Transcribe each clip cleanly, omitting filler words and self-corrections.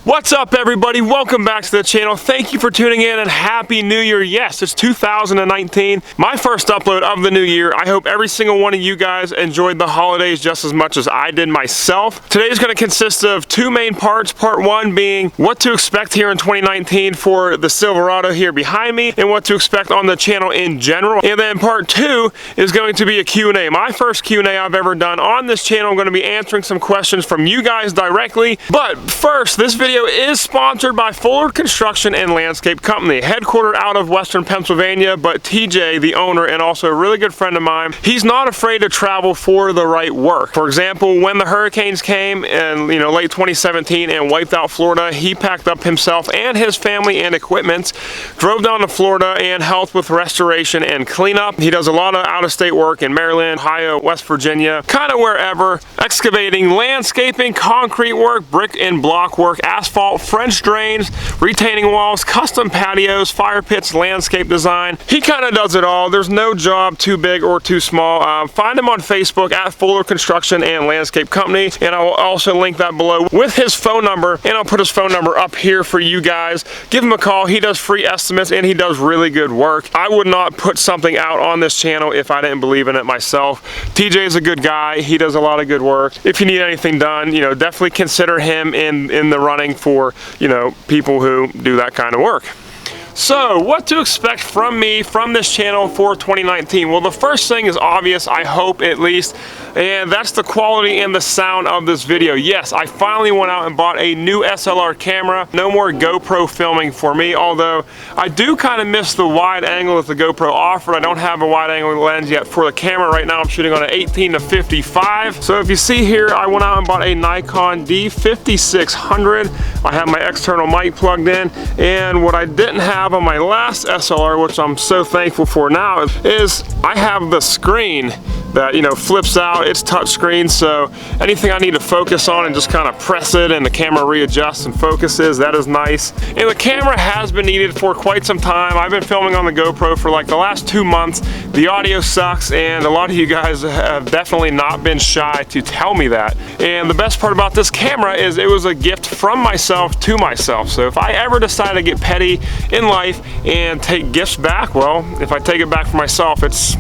What's up, everybody? Welcome back to the channel. Thank you for tuning in and Happy New Year. Yes, it's 2019, my first upload of the new year. I hope every single one of you guys enjoyed the holidays just as much as I did myself. Today is going to consist of two main parts. Part one being what to expect here in 2019 for the Silverado here behind me and what to expect on the channel in general. And then part two is going to be a Q&A. My first Q&A I've ever done on this channel. I'm going to be answering some questions from you guys directly. But first, this video is sponsored by Fullard Construction and Landscape Company, headquartered out of Western Pennsylvania, but TJ, the owner and also a really good friend of mine, he's not afraid to travel for the right work. For example, when the hurricanes came in late 2017 and wiped out Florida, he packed up himself and his family and equipment, drove down to Florida and helped with restoration and cleanup. He does a lot of out-of-state work in Maryland, Ohio, West Virginia, kind of wherever, excavating, landscaping, concrete work, brick and block work, asphalt, French drains, retaining walls, custom patios, fire pits, landscape design. He kind of does it all. There's no job too big or too small. Find him on Facebook at Fullard Construction and Landscape Company, and I will also link that below with his phone number, and I'll put his phone number up here for you guys. Give him a call. He does free estimates and he does really good work. I would not put something out on this channel if I didn't believe in it myself. TJ is a good guy. He does a lot of good work. If you need anything done, definitely consider him in the running for people who do that kind of work. So, what to expect from me, from this channel for 2019? Well, the first thing is obvious, I hope at least, and that's the quality and the sound of this video. Yes, I finally went out and bought a new SLR camera. No more GoPro filming for me, although I do kind of miss the wide angle that the GoPro offered. I don't have a wide angle lens yet for the camera. Right now I'm shooting on an 18-55. So if you see here, I went out and bought a Nikon D5600. I have my external mic plugged in, and what I didn't have on my last SLR, which I'm so thankful for now, is I have the screen that flips out. It's touch screen, so anything I need to focus on and just kind of press it and the camera readjusts and focuses. That is nice. And the camera has been needed for quite some time. I've been filming on the GoPro for like the last 2 months. The audio sucks, and a lot of you guys have definitely not been shy to tell me that. And the best part about this camera is it was a gift from myself to myself. So if I ever decide to get petty in life and take gifts back, well, if I take it back for myself, it's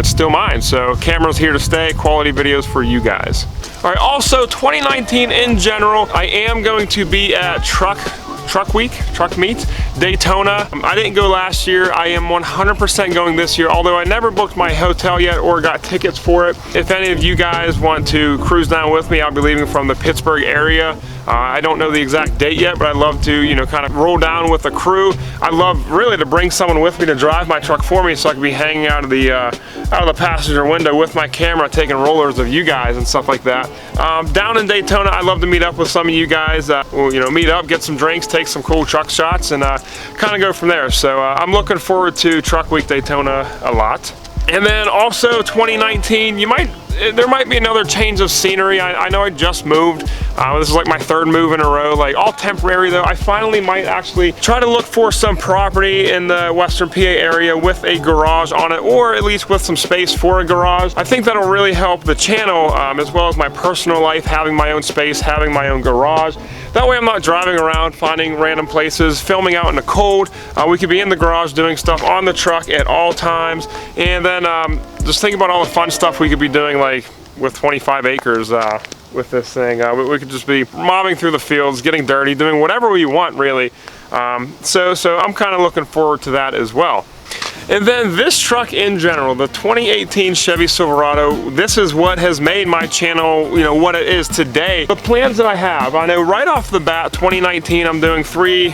still mine. So camera's here to stay, quality videos for you guys. All right, also 2019 in general, I am going to be at Truck Meet, Daytona. I didn't go last year. I am 100% going this year, although I never booked my hotel yet or got tickets for it. If any of you guys want to cruise down with me, I'll be leaving from the Pittsburgh area. I don't know the exact date yet, but I'd love to, kind of roll down with the crew. I'd love really to bring someone with me to drive my truck for me, so I can be hanging out of the passenger window with my camera, taking rollers of you guys and stuff like that. Down in Daytona, I'd love to meet up with some of you guys. Meet up, get some drinks, take some cool truck shots, and kind of go from there. So I'm looking forward to Truck Week Daytona a lot. And then also 2019, there might be another change of scenery. I know I just moved. This is like my third move in a row, like all temporary though. I finally might actually try to look for some property in the Western PA area with a garage on it, or at least with some space for a garage. I think that'll really help the channel as well as my personal life, having my own space, having my own garage. That way I'm not driving around finding random places, filming out in the cold. We could be in the garage doing stuff on the truck at all times. And then just think about all the fun stuff we could be doing, like with 25 acres with this thing. We could just be mobbing through the fields, getting dirty, doing whatever we want really. So I'm kind of looking forward to that as well. And then this truck in general, the 2018 Chevy Silverado, this is what has made my channel, what it is today. The plans that I have, I know right off the bat, 2019, I'm doing three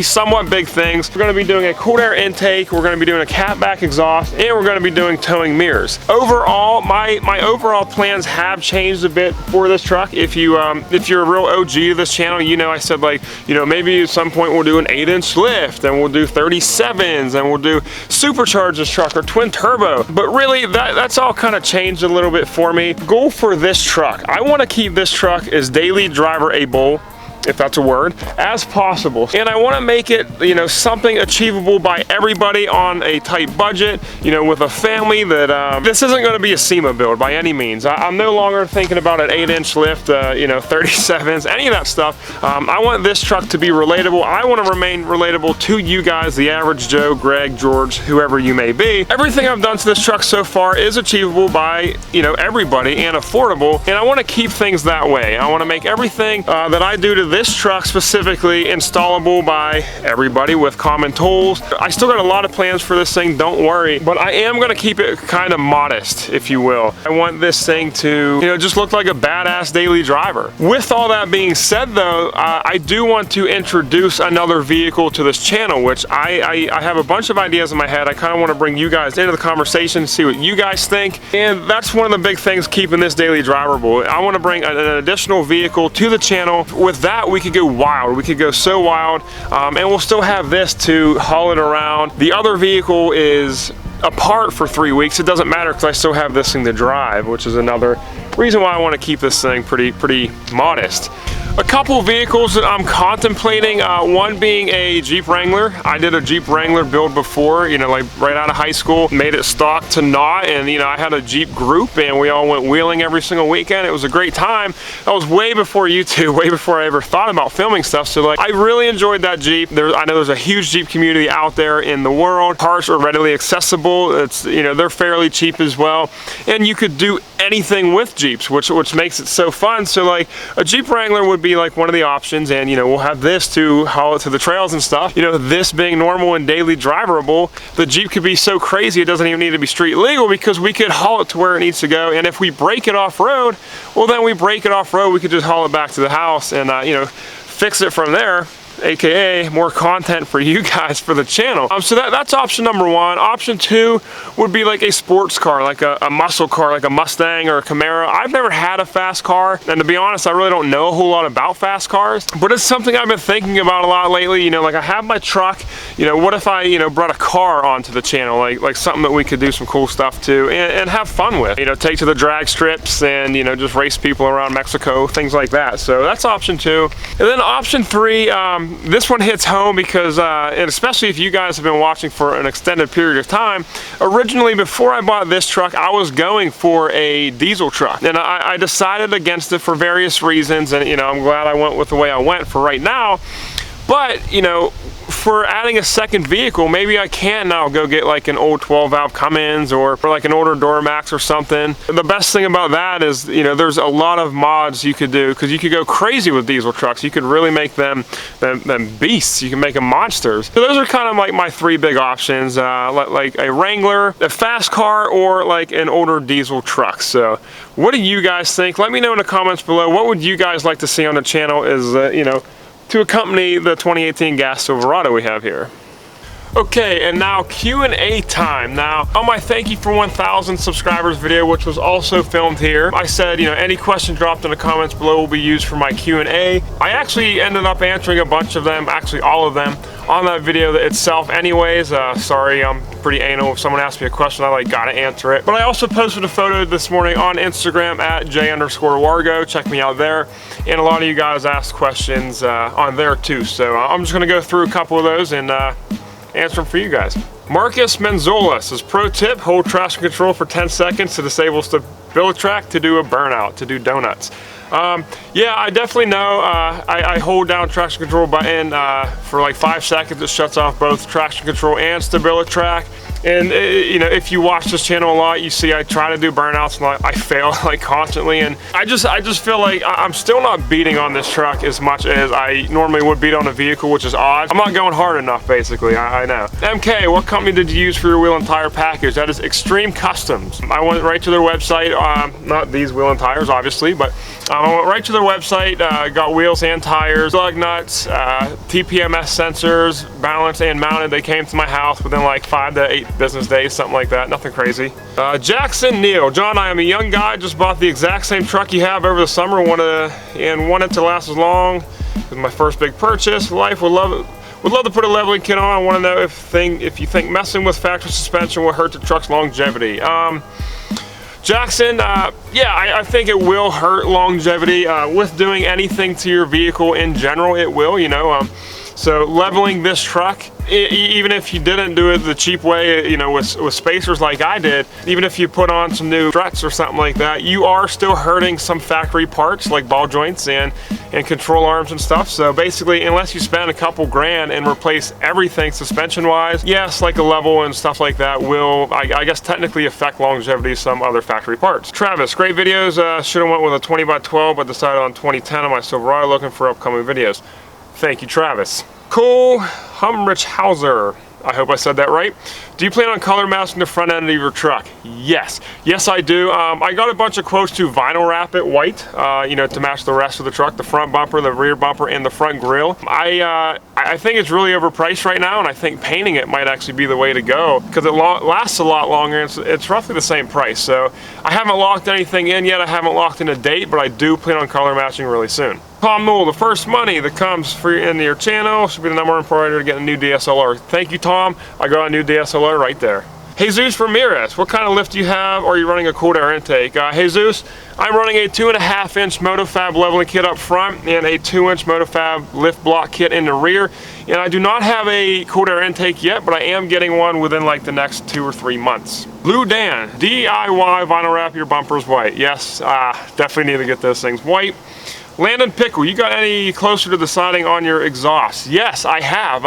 somewhat big things. We're going to be doing a cold air intake, we're going to be doing a catback exhaust, and we're going to be doing towing mirrors. Overall, my overall plans have changed a bit for this truck. If you're a real OG to this channel, I said maybe at some point we'll do an 8-inch lift, and we'll do 37s, and we'll do supercharge this truck or twin turbo. But really, that's all kind of changed a little bit for me. Goal for this truck, I want to keep this truck as daily driver able. if that's a word, as possible. And I want to make it, you know, something achievable by everybody on a tight budget, you know, with a family that, this isn't going to be a SEMA build by any means. I'm no longer thinking about an 8-inch lift, you know, 37s, any of that stuff. I want this truck to be relatable. I want to remain relatable to you guys, the average Joe, Greg, George, whoever you may be. Everything I've done to this truck so far is achievable by, you know, everybody and affordable, and I want to keep things that way. I want to make everything that I do to this truck specifically installable by everybody with common tools. I still got a lot of plans for this thing, don't worry, but I am going to keep it kind of modest, if you will. I want this thing to, you know, just look like a badass daily driver. With all that being said though, I do want to introduce another vehicle to this channel, which I have a bunch of ideas in my head. I kind of want to bring you guys into the conversation, see what you guys think, and that's one of the big things keeping this daily driverable. I want to bring an additional vehicle to the channel. With that, we could go wild. We could go so wild, and we'll still have this to haul it around. The other vehicle is apart for 3 weeks. It doesn't matter because I still have this thing to drive, which is another reason why I want to keep this thing pretty modest. A couple vehicles that I'm contemplating, one being a Jeep Wrangler. I did a Jeep Wrangler build before, you know, like right out of high school, made it stock to not, and you know, I had a Jeep group and we all went wheeling every single weekend. It was a great time. That was way before YouTube, way before I ever thought about filming stuff. So like, I really enjoyed that Jeep. I know there's a huge Jeep community out there in the world. Parts are readily accessible. It's, you know, they're fairly cheap as well. And you could do anything with Jeeps, which makes it so fun. So like, a Jeep Wrangler would be like one of the options, and you know, we'll have this to haul it to the trails and stuff. You know, this being normal and daily driverable, the Jeep could be so crazy it doesn't even need to be street legal, because we could haul it to where it needs to go, and if we break it off road, well then we break it off road, we could just haul it back to the house and you know, fix it from there, aka more content for you guys for the channel. So that's option number one. Option two would be like a sports car, like a muscle car, like a Mustang or a Camaro. I've never had a fast car, and to be honest, I really don't know a whole lot about fast cars, but it's something I've been thinking about a lot lately. You know, like I have my truck, you know, what if I, you know, brought a car onto the channel, like something that we could do some cool stuff to and have fun with, you know, take to the drag strips and, you know, just race people around Mexico, things like that. So that's option two. And then option three, this one hits home because, and especially if you guys have been watching for an extended period of time, originally before I bought this truck, I was going for a diesel truck, and I decided against it for various reasons, and you know, I'm glad I went with the way I went for right now. But you know, for adding a second vehicle, maybe I can now go get like an old 12-valve Cummins or like an older Duramax or something. The best thing about that is, you know, there's a lot of mods you could do, because you could go crazy with diesel trucks. You could really make them beasts. You can make them monsters. So those are kind of like my three big options, like a Wrangler, a fast car, or like an older diesel truck. So what do you guys think? Let me know in the comments below. What would you guys like to see on the channel is, you know, to accompany the 2018 gas Silverado we have here. Okay, and now Q&A time. Now, on my thank you for 1,000 subscribers video, which was also filmed here, I said, you know, any question dropped in the comments below will be used for my Q&A. I actually ended up answering a bunch of them, actually all of them, on that video itself anyways. Sorry, I'm pretty anal. If someone asks me a question, I gotta answer it. But I also posted a photo this morning on Instagram at j_wargo. Check me out there. And a lot of you guys asked questions on there too. So I'm just gonna go through a couple of those and answer them for you guys. Marcus Menzola says, pro tip, hold traction control for 10 seconds to disable stability track to do a burnout, to do donuts. Yeah, I definitely know. I hold down traction control button for like 5 seconds. It shuts off both traction control and stability track. And you know, if you watch this channel a lot, you see I try to do burnouts and I fail like constantly. And I just feel like I'm still not beating on this truck as much as I normally would beat on a vehicle, which is odd. I'm not going hard enough, basically. I know. MK, what company did you use for your wheel and tire package? That is Extreme Customs. I went right to their website. Not these wheel and tires, obviously, but I went right to their website, got wheels and tires, lug nuts, TPMS sensors, balanced and mounted. They came to my house within like 5 to 8 business days, something like that, nothing crazy. Jackson Neal, John, I am a young guy, just bought the exact same truck you have over the summer, wanted it to last as long. It was my first big purchase. Life would love to put a leveling kit on. I want to know if you think messing with factory suspension will hurt the truck's longevity. Jackson, yeah, I think it will hurt longevity with doing anything to your vehicle in general. It will, you know. So leveling this truck, even if you didn't do it the cheap way, you know, with spacers like I did, even if you put on some new struts or something like that, you are still hurting some factory parts like ball joints and control arms and stuff. So basically, unless you spend a couple grand and replace everything suspension wise, yes, like a level and stuff like that will, I guess, technically affect longevity of some other factory parts. Travis, great videos. Should have went with a 20x12, but decided on 2010 on my Silverado, looking for upcoming videos. Thank you, Travis. Cole Humrichhauser, I hope I said that right. Do you plan on color masking the front end of your truck? Yes. Yes, I do. I got a bunch of quotes to vinyl wrap it white, you know, to match the rest of the truck, the front bumper, the rear bumper, and the front grille. I think it's really overpriced right now, and I think painting it might actually be the way to go because it lasts a lot longer, and it's roughly the same price. So I haven't locked anything in yet. I haven't locked in a date, but I do plan on color matching really soon. Tom Moore, the first money that comes into your channel should be the #1 priority to get a new DSLR. Thank you, Tom. I got a new DSLR right there. Jesus Ramirez, what kind of lift do you have? Or are you running a cooled air intake? Jesus, I'm running a 2.5-inch Motofab leveling kit up front and a 2-inch Motofab lift block kit in the rear. And I do not have a cooled air intake yet, but I am getting one within like the next 2 or 3 months. Lou Dan, DIY vinyl wrap your bumpers white. Yes, definitely need to get those things white. Landon Pickle, you got any closer to deciding on your exhaust? Yes, I have.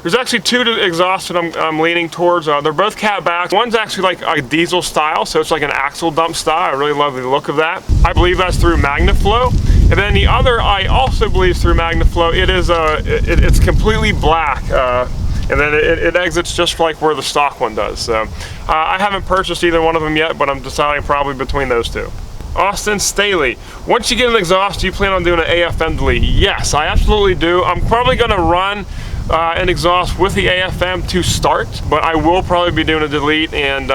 There's actually two exhausts that I'm leaning towards. They're both cat backs. One's actually like a diesel style, so it's like an axle dump style. I really love the look of that. I believe that's through MagnaFlow. And then the other, I also believe through MagnaFlow. It is it's completely black. And then it exits just like where the stock one does. So I haven't purchased either one of them yet, but I'm deciding probably between those two. Austin Staley, once you get an exhaust, do you plan on doing an AFM delete? Yes, I absolutely do. I'm probably going to run an exhaust with the AFM to start, but I will probably be doing a delete, and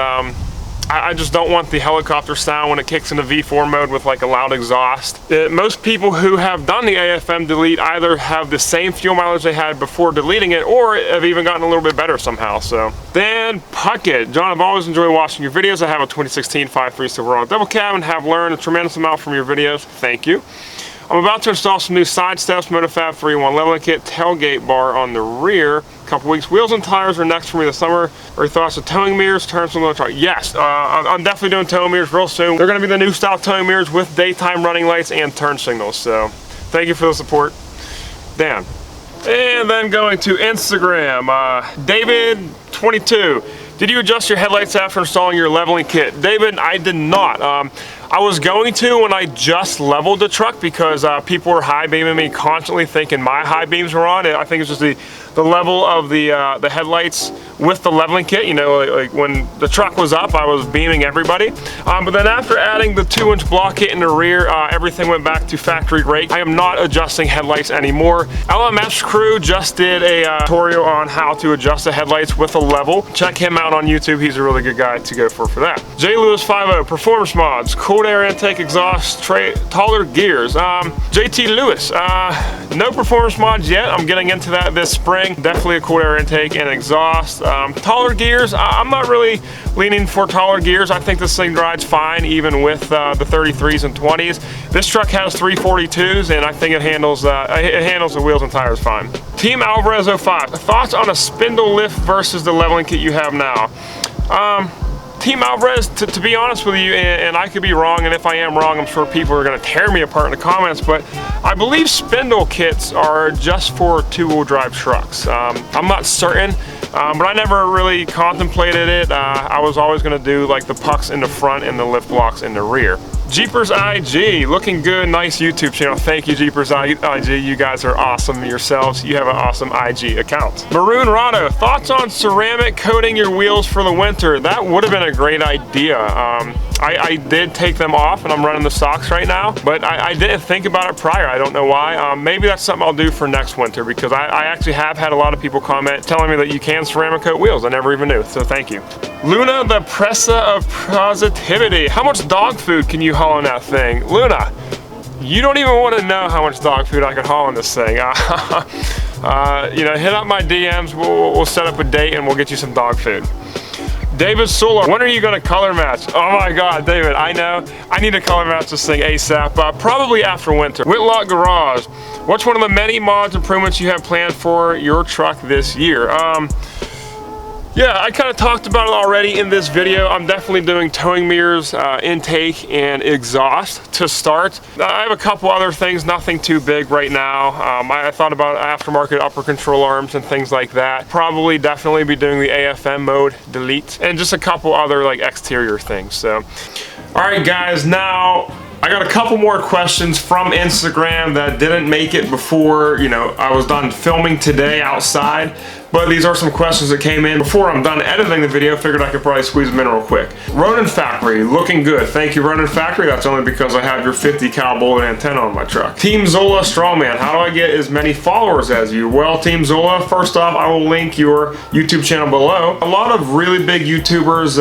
I just don't want the helicopter sound when it kicks into V4 mode with like a loud exhaust. Most people who have done the AFM delete either have the same fuel mileage they had before deleting it, or have even gotten a little bit better somehow. So then Puckett, John, I've always enjoyed watching your videos. I have a 2016 5.3 Silverado double cab and have learned a tremendous amount from your videos. Thank you. I'm about to install some new side steps, Motofab 3-in-1 leveling kit, tailgate bar on the rear. A couple weeks. Wheels and tires are next for me this summer. Are your thoughts of towing mirrors, turns on the truck? Yes, I'm definitely doing towing mirrors real soon. They're going to be the new style towing mirrors with daytime running lights and turn signals. So thank you for the support, Dan. And then going to Instagram, David22. Did you adjust your headlights after installing your leveling kit? David, I did not. I was going to when I just leveled the truck because people were high beaming me constantly thinking my high beams were on. I think it's just the level of the headlights with the leveling kit. You know, like when the truck was up, I was beaming everybody. But then after adding the 2-inch block kit in the rear, everything went back to factory rate. I am not adjusting headlights anymore. LMS Crew just did a tutorial on how to adjust the headlights with a level. Check him out on YouTube. He's a really good guy to go for that. J Lewis 50, performance mods, cooled air intake, exhaust, taller gears. JT Lewis, no performance mods yet. I'm getting into that this spring. Definitely a cooled air intake and exhaust. Taller gears, I'm not really leaning for taller gears. I think this thing rides fine even with the 33s and 20s. This truck has 342s and I think it handles the wheels and tires fine. Team Alvarez 05, thoughts on a spindle lift versus the leveling kit you have now? Team Alvarez, to be honest with you, and I could be wrong, and if I am wrong, I'm sure people are going to tear me apart in the comments, but I believe spindle kits are just for two-wheel drive trucks. I'm not certain, but I never really contemplated it. I was always going to do like the pucks in the front and the lift blocks in the rear. Jeepers IG, looking good, nice YouTube channel. Thank you, Jeepers IG. You guys are awesome yourselves. You have an awesome IG account. Maroon Rado, thoughts on ceramic coating your wheels for the winter? That would have been a great idea. I did take them off and I'm running the stocks right now, but I didn't think about it prior. I don't know why. Maybe that's something I'll do for next winter because I actually have had a lot of people comment telling me that you can ceramic coat wheels. I never even knew, so thank you. Luna, the Pressa of Positivity. How much dog food can you haul in that thing? Luna, you don't even want to know how much dog food I can haul in this thing. You know, hit up my DMs, we'll set up a date and we'll get you some dog food. David Suller, when are you gonna color match? Oh my God, David, I know. I need to color match this thing ASAP, probably after winter. Whitlock Garage, what's one of the many mods improvements you have planned for your truck this year? Yeah, I kind of talked about it already in this video. I'm definitely doing towing mirrors, intake, and exhaust to start. I have a couple other things, nothing too big right now. I thought about aftermarket upper control arms and things like that. Probably definitely be doing the AFM mode, delete, and just a couple other like exterior things. So, all right guys, now I got a couple more questions from Instagram that didn't make it before, you know, I was done filming today outside. But these are some questions that came in before I'm done editing the video. Figured I could probably squeeze them in real quick. Ronin Factory, looking good. Thank you, Ronin Factory. That's only because I have your 50 cal bullet antenna on my truck. Team Zola Strongman, how do I get as many followers as you? Well, Team Zola, first off, I will link your YouTube channel below. A lot of really big YouTubers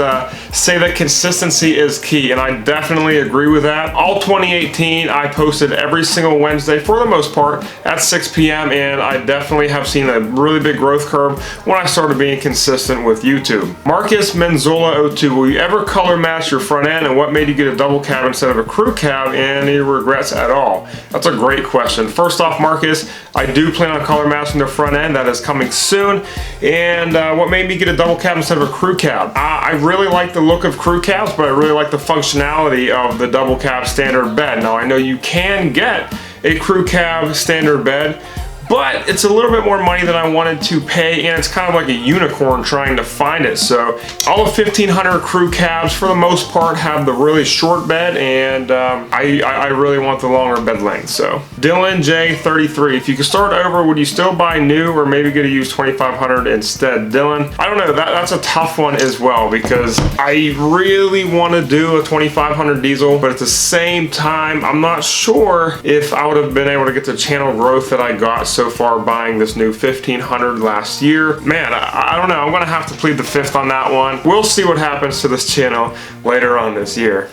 say that consistency is key, and I definitely agree with that. All 2018, I posted every single Wednesday for the most part at 6 p.m. and I definitely have seen a really big growth curve when I started being consistent with YouTube. Marcus Menzola 02, will you ever color match your front end, and what made you get a double cab instead of a crew cab? Any regrets at all? That's a great question. First off, Marcus, I do plan on color matching the front end. That is coming soon. And what made me get a double cab instead of a crew cab? I really like the look of crew cabs, but I really like the functionality of the double cab standard bed. Now I know you can get a crew cab standard bed, but it's a little bit more money than I wanted to pay, and it's kind of like a unicorn trying to find it. So all the 1500 crew cabs for the most part have the really short bed, and I really want the longer bed length. So Dylan J33, if you could start over, would you still buy new or maybe get a used 2500 instead? Dylan, I don't know, that's a tough one as well, because I really want to do a 2500 diesel, but at the same time, I'm not sure if I would have been able to get the channel growth that I got so far buying this new 1500 last year. Man, I don't know. I'm gonna have to plead the fifth on that one. We'll see what happens to this channel later on this year.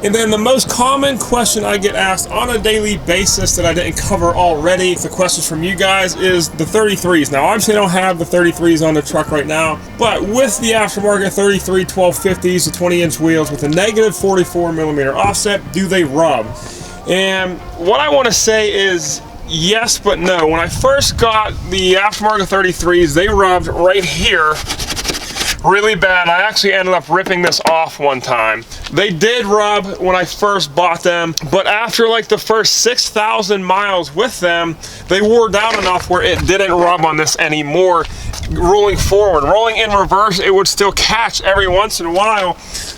And then the most common question I get asked on a daily basis that I didn't cover already, the questions from you guys, is the 33s. Now obviously I don't have the 33s on the truck right now, but with the aftermarket 33 1250s, the 20-inch wheels with a negative 44mm offset, do they rub? And what I want to say is yes, but no. When I first got the aftermarket 33s, they rubbed right here really bad. I actually ended up ripping this off one time. They did rub when I first bought them, but after like the first 6,000 miles with them, they wore down enough where it didn't rub on this anymore. Rolling forward, rolling in reverse, it would still catch every once in a while,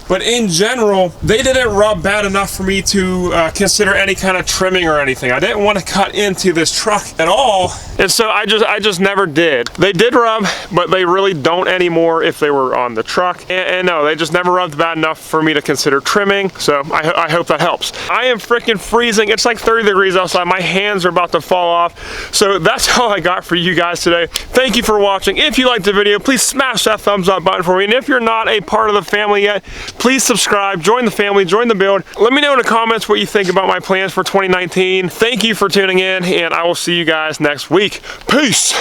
but in general, they didn't rub bad enough for me to consider any kind of trimming or anything. I didn't want to cut into this truck at all, and so I just never did. They did rub, but they really don't anymore if they were on the truck, and no, they just never rubbed bad enough for me to consider trimming, so I hope that helps. I am freaking freezing. It's like 30 degrees outside. My hands are about to fall off, so that's all I got for you guys today. Thank you for watching. If you liked the video, please smash that thumbs up button for me, and if you're not a part of the family yet, please subscribe, join the family, join the build. Let me know in the comments what you think about my plans for 2019. Thank you for tuning in, and I will see you guys next week. Peace.